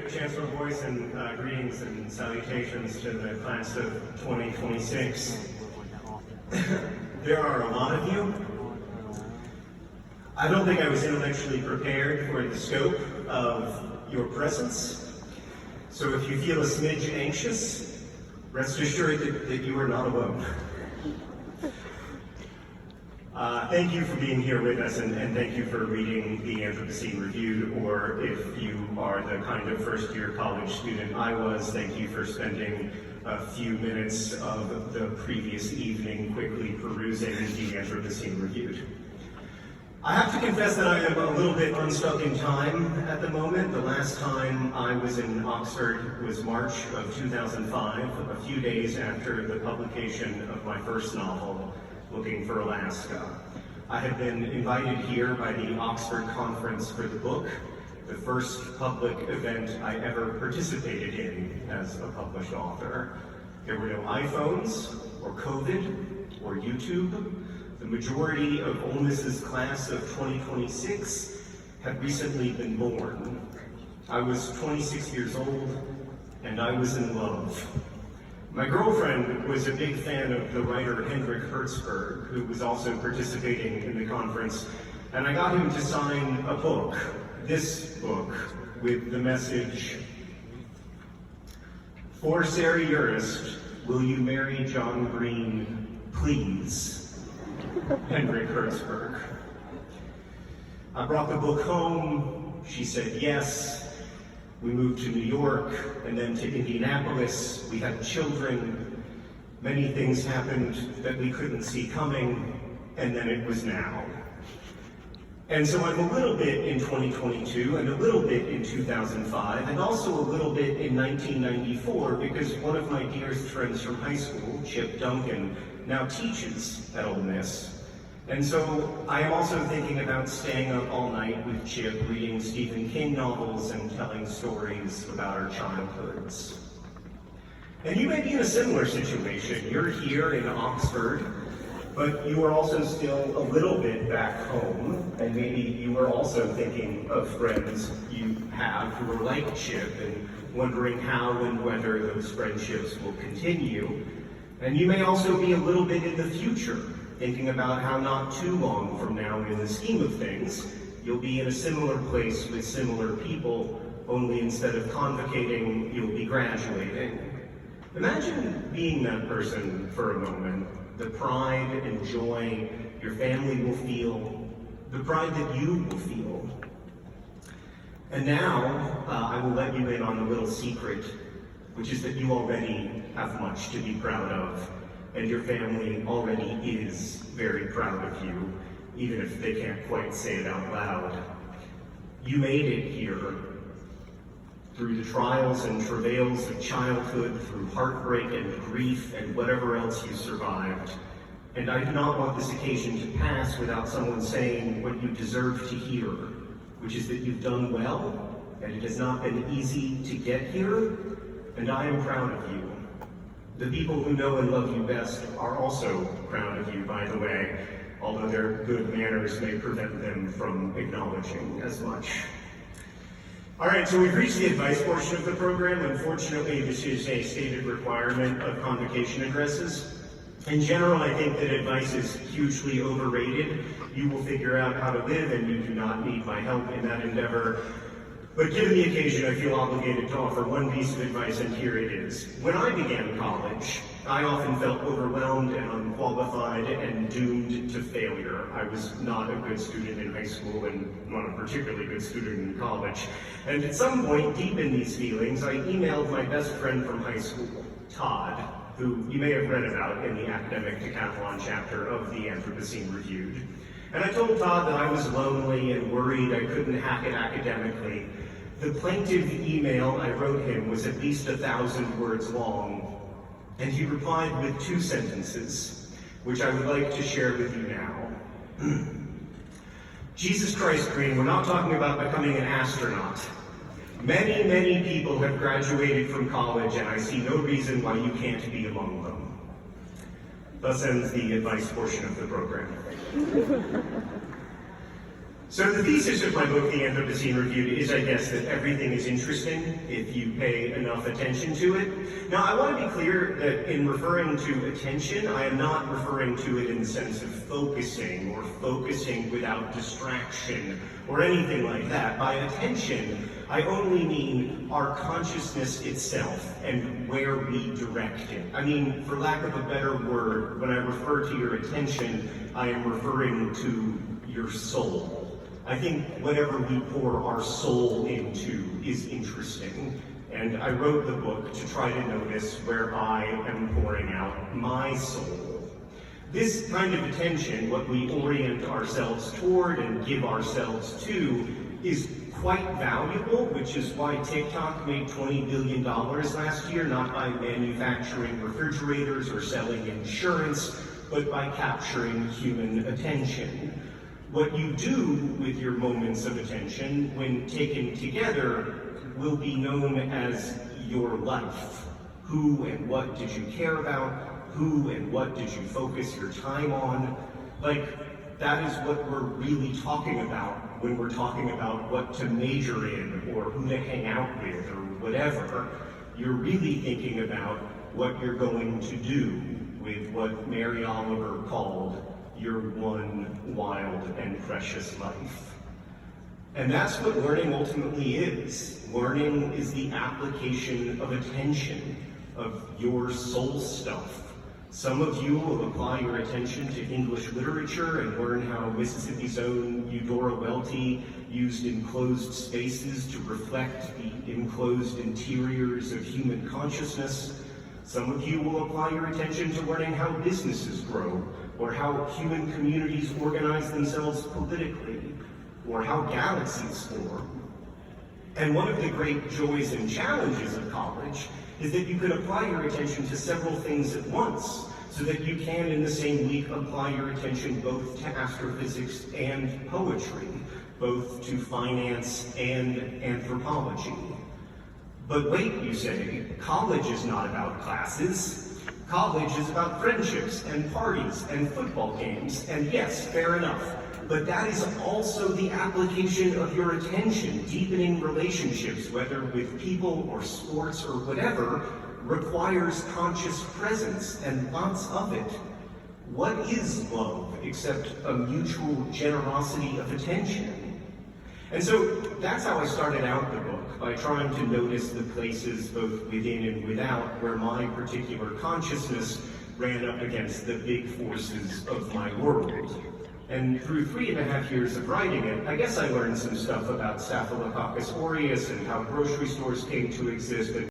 Chancellor Boyce, and greetings and salutations to the class of 2026. There are a lot of you. I don't think I was intellectually prepared for the scope of your presence. So if you feel a smidge anxious, rest assured that you are not alone. Thank you for being here with us, and thank you for reading the Anthropocene Reviewed, or if you are the kind of first-year college student I was, thank you for spending a few minutes of the previous evening quickly perusing the Anthropocene Reviewed. I have to confess that I am a little bit unstuck in time at the moment. The last time I was in Oxford was March of 2005, a few days after the publication of my first novel, Looking for Alaska. I had been invited here by the Oxford Conference for the book, the first public event I ever participated in as a published author. There were no iPhones, or COVID, or YouTube. The majority of Ole Miss's class of 2026 had recently been born. I was 26 years old, and I was in love. My girlfriend was a big fan of the writer Hendrik Hertzberg, who was also participating in the conference, and I got him to sign a book, this book, with the message, "For Sarah Urist, will you marry John Green, please?" Hendrik Hertzberg. I brought the book home, she said yes. We moved to New York, and then to Indianapolis. We had children. Many things happened that we couldn't see coming, and then it was now. And so I'm a little bit in 2022, and a little bit in 2005, and also a little bit in 1994, because one of my dearest friends from high school, Chip Duncan, now teaches at Ole Miss. And so I am also thinking about staying up all night with Chip, reading Stephen King novels and telling stories about our childhoods. And you may be in a similar situation. You're here in Oxford, but you are also still a little bit back home, and maybe you are also thinking of friends you have who are like Chip and wondering how and whether those friendships will continue. And you may also be a little bit in the future, thinking about how not too long from now in the scheme of things, you'll be in a similar place with similar people, only instead of convocating, you'll be graduating. Imagine being that person for a moment, the pride and joy your family will feel, the pride that you will feel. And now, I will let you in on a little secret, which is that you already have much to be proud of. And your family already is very proud of you, even if they can't quite say it out loud. You made it here, through the trials and travails of childhood, through heartbreak and grief and whatever else you survived. And I do not want this occasion to pass without someone saying what you deserve to hear, which is that you've done well, and it has not been easy to get here, and I am proud of you. The people who know and love you best are also proud of you, by the way, although their good manners may prevent them from acknowledging as much. All right, so we've reached the advice portion of the program. Unfortunately, this is a stated requirement of convocation addresses. In general, I think that advice is hugely overrated. You will figure out how to live, and you do not need my help in that endeavor. But given the occasion, I feel obligated to offer one piece of advice, and here it is. When I began college, I often felt overwhelmed and unqualified and doomed to failure. I was not a good student in high school and not a particularly good student in college. And at some point, deep in these feelings, I emailed my best friend from high school, Todd, who you may have read about in the Academic Decathlon chapter of the Anthropocene Reviewed. And I told Todd that I was lonely and worried I couldn't hack it academically. The plaintive email I wrote him was at least 1,000 words long, and he replied with 2 sentences, which I would like to share with you now. Jesus Christ, Green, we're not talking about becoming an astronaut. Many, many people have graduated from college, and I see no reason why you can't be among them. Thus ends the advice portion of the program. So the thesis of my book, The Anthropocene Reviewed, is, I guess, that everything is interesting if you pay enough attention to it. Now, I want to be clear that in referring to attention, I am not referring to it in the sense of focusing or focusing without distraction or anything like that. By attention, I only mean our consciousness itself and where we direct it. I mean, for lack of a better word, when I refer to your attention, I am referring to your soul. I think whatever we pour our soul into is interesting, and I wrote the book to try to notice where I am pouring out my soul. This kind of attention, what we orient ourselves toward and give ourselves to, is quite valuable, which is why TikTok made $20 billion last year, not by manufacturing refrigerators or selling insurance, but by capturing human attention. What you do with your moments of attention, when taken together, will be known as your life. Who and what did you care about? Who and what did you focus your time on? Like, that is what we're really talking about when we're talking about what to major in or who to hang out with or whatever. You're really thinking about what you're going to do with what Mary Oliver called your one wild and precious life. And that's what learning ultimately is. Learning is the application of attention, of your soul stuff. Some of you will apply your attention to English literature and learn how Mississippi's own Eudora Welty used enclosed spaces to reflect the enclosed interiors of human consciousness. Some of you will apply your attention to learning how businesses grow, or how human communities organize themselves politically, or how galaxies form. And one of the great joys and challenges of college is that you can apply your attention to several things at once, so that you can, in the same week, apply your attention both to astrophysics and poetry, both to finance and anthropology. But wait, you say, college is not about classes. College is about friendships and parties and football games, and yes, fair enough. But that is also the application of your attention. Deepening relationships, whether with people or sports or whatever, requires conscious presence and lots of it. What is love except a mutual generosity of attention? And so that's how I started out the book, by trying to notice the places both within and without where my particular consciousness ran up against the big forces of my world. And through 3.5 years of writing it, I guess I learned some stuff about Staphylococcus aureus and how grocery stores came to exist.